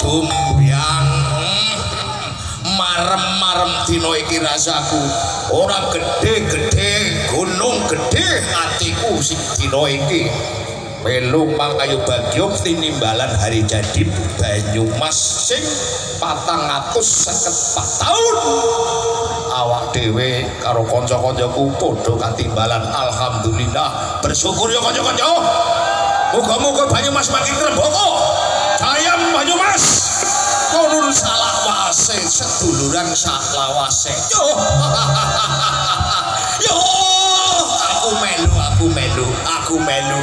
Gumbyang marem-marem dina iki rasaku ora gedhe-gedhe gunung gedhe atiku sing dina iki melu Mangayu Bagyo tinimbalan hari jadi Banyumas sing 454 tahun awak dhewe karo kanca-kancaku padha katimbalan alhamdulillah bersyukur ya kanca-kanca muga-muga Banyumas makin rembaka Dayam Banyumas konur salah wase seduluran saklawase yo yo aku melu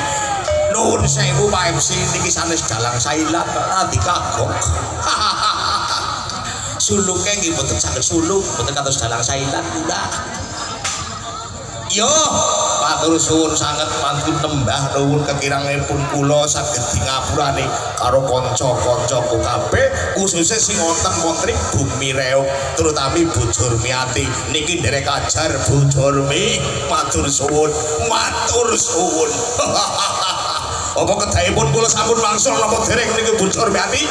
nuwun sewu Pak MC niki sanes dalang sailat ati kagok suluke nggih mboten saged suluk mboten kados dalang sailat kula yo matur suwun sanget mantun tembah nuwun kekirangipun kula saged dingapurane karo kanca-kancaku kabeh khususnya sing wonten wonten Bumi Reog terutami Bu Jurmiati niki nderek ajar Bu Jurmi matur suwun apa kedahipun kula sampun wangsul napa dereng niki Bu Jurmiati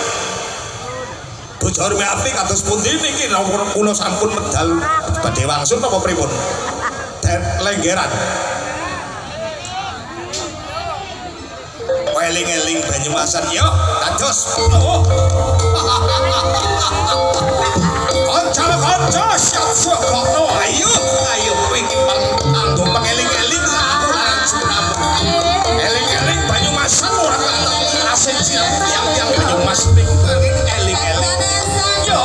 Bu Jurmiati kados pundi niki kula sampun medal badhe wangsul napa pripun lenggeran eling-eling Banyumasan yo kados kanca-kanca siap-siap kono ayo iki anggo pengeling-eling aku larang sunam eling-eling Banyumasan ora asing siap tiang-tiang Banyumas eling-eling yo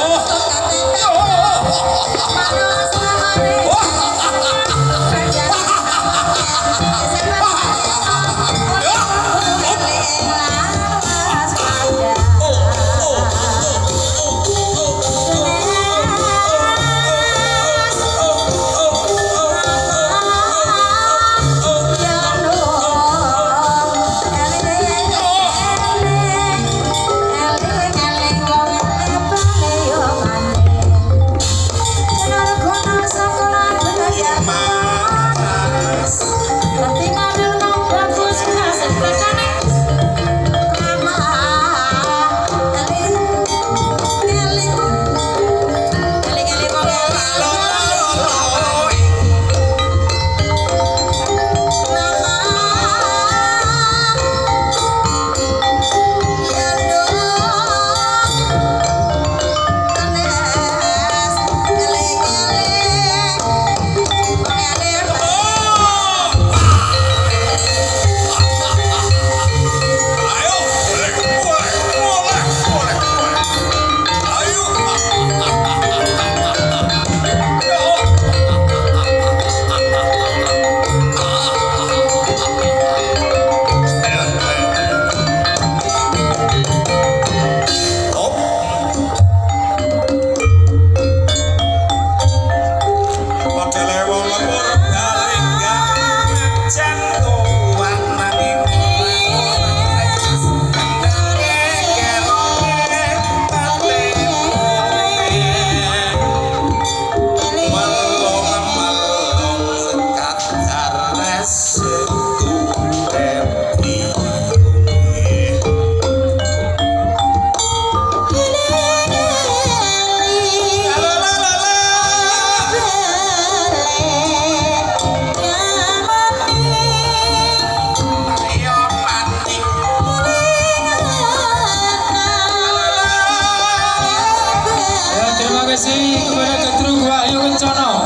Kepada Ketru Wahyu Kencana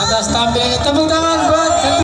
atas tampilnya tepuk tangan.